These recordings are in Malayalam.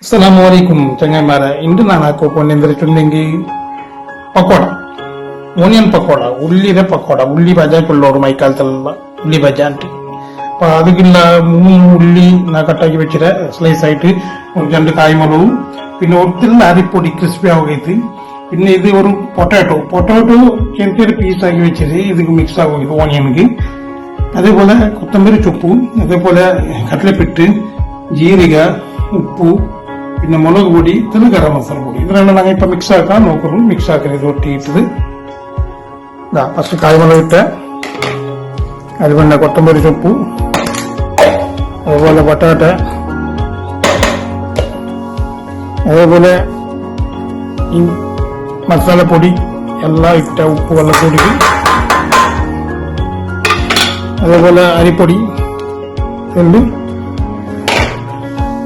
അസ്സലാമലൈക്കും ചങ്ങന്മാരെ. ഇന്ന് നാണാക്കോ പൊന്നെന്തിട്ടുണ്ടെങ്കിൽ പക്കോട, ഓണിയൻ പക്കോട, ഉള്ളിയുടെ പക്കോട, ഉള്ളി ബജാക്കുള്ളവർ മൈക്കാലത്തുള്ള ഉള്ളി ബജാണ്ട്. അപ്പൊ അതിലുള്ള 3 ഉള്ളി കട്ടാക്കി വെച്ചിട്ട് സ്ലൈസ് ആയിട്ട് 2 കായ്മുളകും പിന്നെ ഒത്തിരി അരിപ്പൊടി ക്രിസ്പി ആവുകയത്. പിന്നെ ഇത് ഒരു പൊട്ടാറ്റോ ചെറിയൊരു പീസാക്കി വെച്ചിട്ട് ഇത് മിക്സ് ആവുക ഓണിയനുക്ക്. അതേപോലെ കൊത്തമ്പരി ചുപ്പും അതേപോലെ കടലപ്പിട്ട് ജീരക ഉപ്പു പിന്നെ മുളക് പൊടി ഇതിൽ ഗരം മസാല പൊടി ഇതിനാണ് ഞങ്ങൾ ഇപ്പൊ മിക്സ് ആക്കാൻ നോക്കുന്നു. മിക്സ് ആക്കരുത് ഒട്ടിയിട്ടത് ഫസ്റ്റ് കായ്മുളക് ഇട്ട് അതുപോലെ കൊത്തമ്പരി ചുപ്പു അതുപോലെ പൊട്ടാറ്റ അതേപോലെ ഈ മസാലപ്പൊടി എല്ലാം ഇട്ട ഉപ്പ് വെള്ളപ്പൊടി അതേപോലെ അരിപ്പൊടി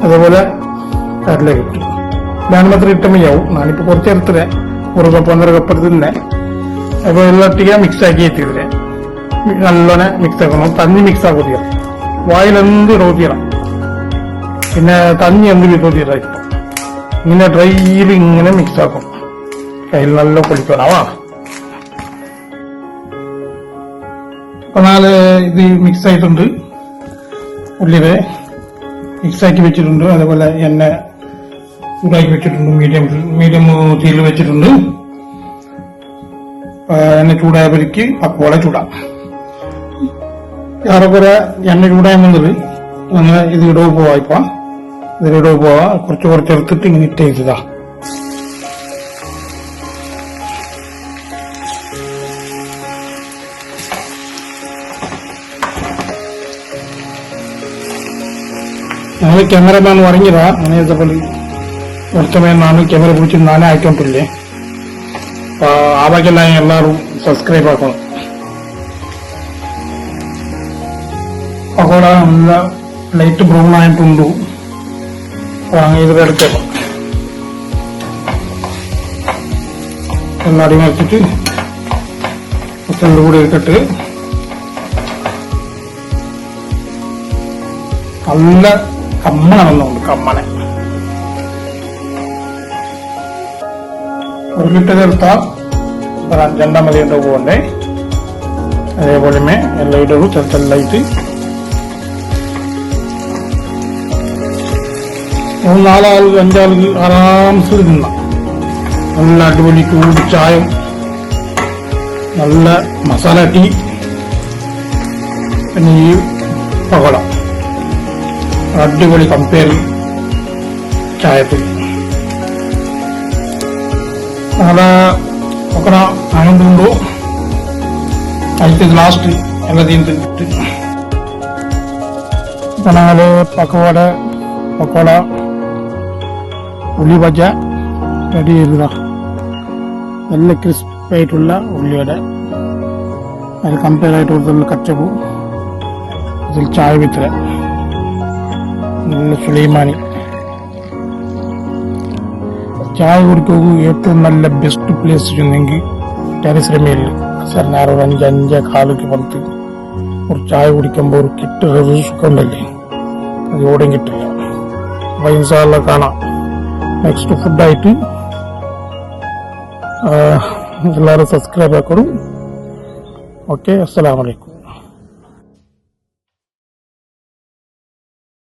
അതേപോലെ കടല കിട്ടും. ഞാൻ മാത്രം ഇട്ട മതിയാവും. ഞാനിപ്പോ കുറച്ച് എടുത്തില്ല, 1 കപ്പ് 1.5 കപ്പ് എടുത്തില്ലേ. അപ്പൊ എല്ലാം മിക്സ് ആക്കി എത്തിയില്ലേ, നല്ലോണം മിക്സ് ആക്കണം. തഞ്ഞി മിക്സ് ആക്കുക, വായിലെന്ത് ഇടോത്തിയണം, പിന്നെ തഞ്ഞി എന്ത് വിധോത്തിയതാ. ഇപ്പൊ ഇങ്ങനെ ഡ്രൈയിൽ ഇങ്ങനെ മിക്സ് ആക്കും, കയ്യിൽ നല്ല പൊളിക്കണവാ. അപ്പൊ ഇത് മിക്സ് ആയിട്ടുണ്ട്, ഉള്ളില് മിക്സ് ആക്കി വെച്ചിട്ടുണ്ട്. അതേപോലെ എണ്ണ ചൂടാക്കി വെച്ചിട്ടുണ്ട്, മീഡിയം തീയിൽ വെച്ചിട്ടുണ്ട്. എണ്ണ ചൂടായവർക്ക് പക്കോട ചൂടാം. ഏറെക്കുറെ എണ്ണ ചൂടായി വന്നത് അങ്ങനെ ഇത് ഇടവ് പോവാ. ഇപ്പൊ ഇതിലിടവ് പോവാ, കുറച്ച് എടുത്തിട്ട് ഇങ്ങനെ ഇട്ട് ചെയ്തതാ. ഞങ്ങൾ ക്യാമറമാൻ ഉറങ്ങിയതാ. അങ്ങനെ ഇതേപോലെ കുറച്ചമയം ನಾನು ക്യാമറ പിടിച്ച് നാനേ ആയിക്കൊണ്ടില്ലേ. അപ്പൊ ആവാക്കെല്ലാം എല്ലാവരും സബ്സ്ക്രൈബ് ആക്കണം. പക്കോട നല്ല ലൈറ്റ് ബ്രൗൺ ആയിട്ടുണ്ട്. ഇതിലെടുത്തേക്കാം, എല്ലാം അടിമറിച്ചിട്ട് കൂടി ഇട്ടിട്ട് നല്ല കമ്മണമെന്നുണ്ട്. കമ്മണ 1 ലിറ്റർ ചേർത്താൽ 5 മതി ഉണ്ടോ പോകണ്ടേ. അതേപോലെ എല്ലാം ഇടൂ, ചെറുതെല്ലായിട്ട് 4 ആൾക്ക് 5 ആൾക്ക് ആറാംസ് തിന്നാം. നല്ല അടിപൊളി ചൂട് ചായം, നല്ല മസാല ടീ, പിന്നെ ഈ പകോട അടിപൊളി കമ്പയർ ചായപ്പൊടി. നാളെ ഒക്കെ ആനന്ദുണ്ടോ അതിൽ ലാസ്റ്റ് എല്ലാத்தையும் തിന്നിട്ട് ഇപ്പൊ ഞങ്ങള് പക്കോട ഉള്ളി ബജ റെഡി ചെയ്തതാ. നല്ല ക്രിസ്പി ആയിട്ടുള്ള ഉള്ളിയുടെ അതിൽ കമ്പയർ ആയിട്ട് കൊടുത്തുള്ള കച്ചപ്പു, ഇതിൽ ചായ വിത്ര നല്ല സുലൈമാനി ചായ കുടിക്കുക. ഏറ്റവും നല്ല ബെസ്റ്റ് പ്ലേസ് ചെന്നെങ്കിൽ ടെറസിന്റെ മേലിൽ സാറിനാറ് 5-5 പുറത്ത് ഒരു ചായ കുടിക്കുമ്പോൾ ഒരു കിട്ടുന്ന സുഖമുണ്ടല്ലേ, അത് എവിടെയും കിട്ടില്ല. അപ്പൊ ഇൻഷാല്ലാ കാണാം നെക്സ്റ്റ് ഫുഡായിട്ട്. എല്ലാവരും സബ്സ്ക്രൈബ് ആക്കണം. ഓക്കെ, അസ്സലാമു അലൈക്കും.